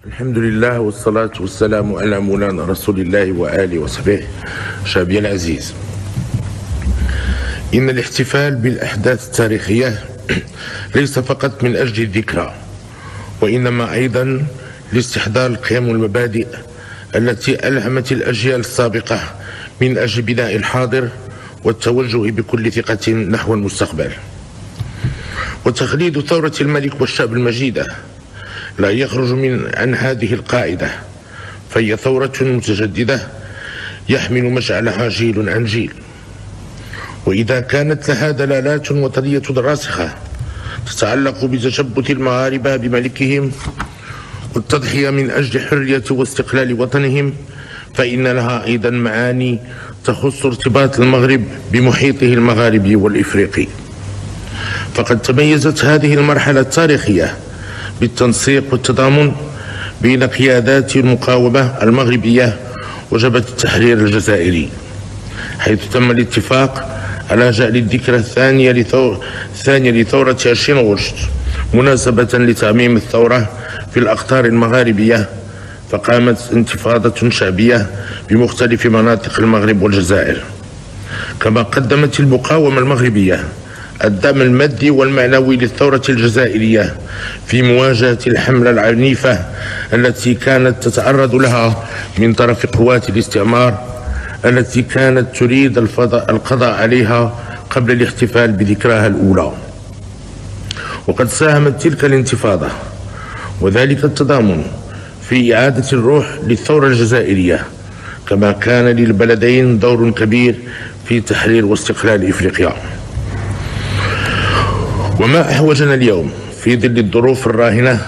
الحمد لله والصلاة والسلام على مولانا رسول الله وآله وصحبه. شعبي العزيز، إن الاحتفال بالأحداث التاريخية ليس فقط من أجل الذكرى، وإنما أيضا لاستحضار القيم والمبادئ التي ألهمت الأجيال السابقة من أجل بناء الحاضر والتوجه بكل ثقة نحو المستقبل. وتخليد ثورة الملك والشعب المجيدة لا يخرج عن هذه القاعدة، فهي ثورة متجددة يحمل مشعلها جيل عن جيل، وإذا كانت لها دلالات وطنية راسخة تتعلق بتشبث المغاربة بملكهم والتضحية من أجل حرية واستقلال وطنهم، فإن لها أيضا معاني تخص ارتباط المغرب بمحيطه المغاربي والإفريقي. فقد تميزت هذه المرحلة التاريخية بالتنسيق والتضامن بين قيادات المقاومة المغربية وجبهة التحرير الجزائري، حيث تم الاتفاق على جعل الذكرى الثانية لثورة 20 أغسطس مناسبة لتعميم الثورة في الأقطار المغاربية، فقامت انتفاضة شعبية بمختلف مناطق المغرب والجزائر. كما قدمت المقاومة المغربية الدعم المادي والمعنوي للثورة الجزائرية في مواجهة الحملة العنيفة التي كانت تتعرض لها من طرف قوات الاستعمار التي كانت تريد القضاء عليها قبل الاحتفال بذكراها الأولى. وقد ساهمت تلك الانتفاضة وذلك التضامن في إعادة الروح للثورة الجزائرية، كما كان للبلدين دور كبير في تحرير واستقلال إفريقيا. وما أحوجنا اليوم في ظل الظروف الراهنة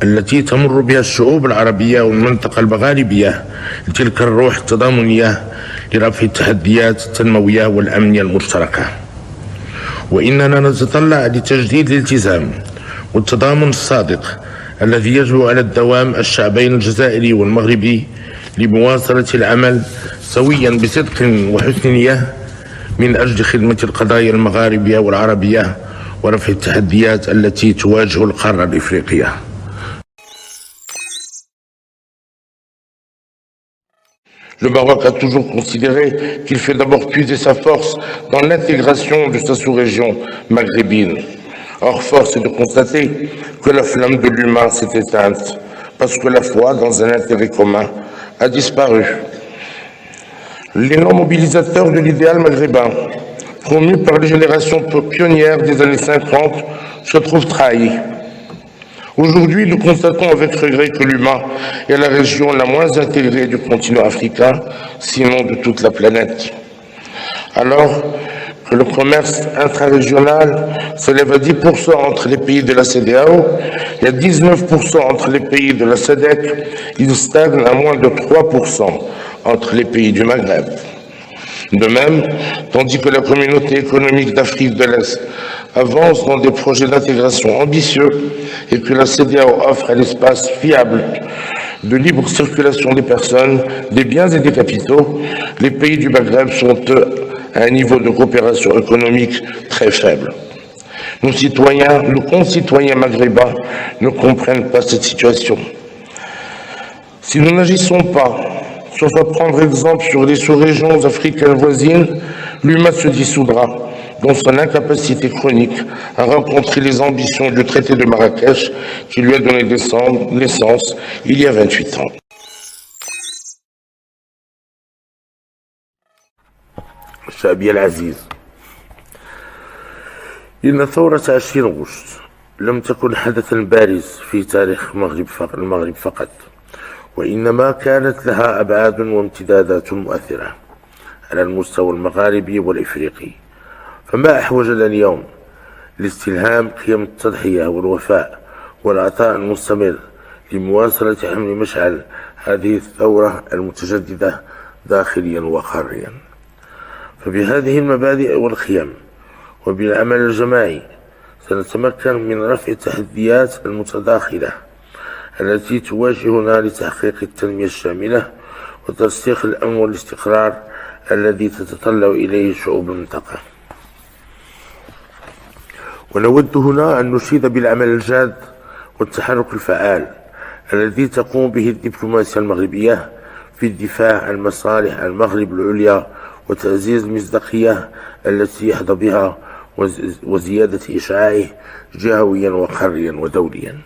التي تمر بها الشعوب العربية والمنطقة المغاربية لتلك الروح التضامنية لرفع التحديات التنموية والأمنية المشتركة، وإننا نتطلع لتجديد الالتزام والتضامن الصادق الذي يجب على الدوام الشعبين الجزائري والمغربي لمواصلة العمل سويا بصدق وحسن نية من أجل خدمة القضايا المغاربية والعربية ورفع التحديات التي تواجه القارة الإفريقية. Le Maroc a toujours considéré qu'il fait d'abord puiser sa force dans l'intégration de sa sous-région maghrébine. Or, force est de constater que la flamme de l'humain s'est éteinte parce que la foi dans un intérêt commun a disparu. Les non-mobilisateurs de l'idéal maghrébin, promus par les générations pionnières des années 50, se trouvent trahis. Aujourd'hui, nous constatons avec regret que l'humain est la région la moins intégrée du continent africain, sinon de toute la planète. Alors que le commerce intrarégional s'élève à 10% entre les pays de la CEDEAO et à 19% entre les pays de la SADC, il stagne à moins de 3% entre les pays du Maghreb. De même, tandis que la communauté économique d'Afrique de l'Est avance dans des projets d'intégration ambitieux et que la CEDEAO offre un espace fiable de libre circulation des personnes, des biens et des capitaux, les pays du Maghreb sont à un niveau de coopération économique très faible. Nos concitoyens maghrébins ne comprennent pas cette situation. Si nous n'agissons pas, sauf à prendre exemple sur les sous-régions africaines voisines, l'humain se dissoudra dans son incapacité chronique à rencontrer les ambitions du traité de Marrakech qui lui a donné naissance il y a 28 ans. شعبي العزيز، إن ثورة 20 أغسطس لم تكن حدثا بارز في تاريخ المغرب فقط، وإنما كانت لها أبعاد وامتدادات مؤثرة على المستوى المغاربي والإفريقي. فما أحوجنا اليوم لاستلهام قيم التضحية والوفاء والعطاء المستمر لمواصلة حمل مشعل هذه الثورة المتجددة داخليا وخارجيا. فبهذه المبادئ والقيم وبالعمل الجماعي سنتمكن من رفع التحديات المتداخلة التي تواجهنا لتحقيق التنمية الشاملة وترسيخ الأمن والاستقرار الذي تتطلع إليه شعوب المنطقة. ونود هنا أن نشيد بالعمل الجاد والتحرك الفعال الذي تقوم به الدبلوماسية المغربية في الدفاع عن مصالح المغرب العليا وتعزيز المصداقية التي يحظى بها وزيادة إشعاعه جهويا وقاريا ودوليا.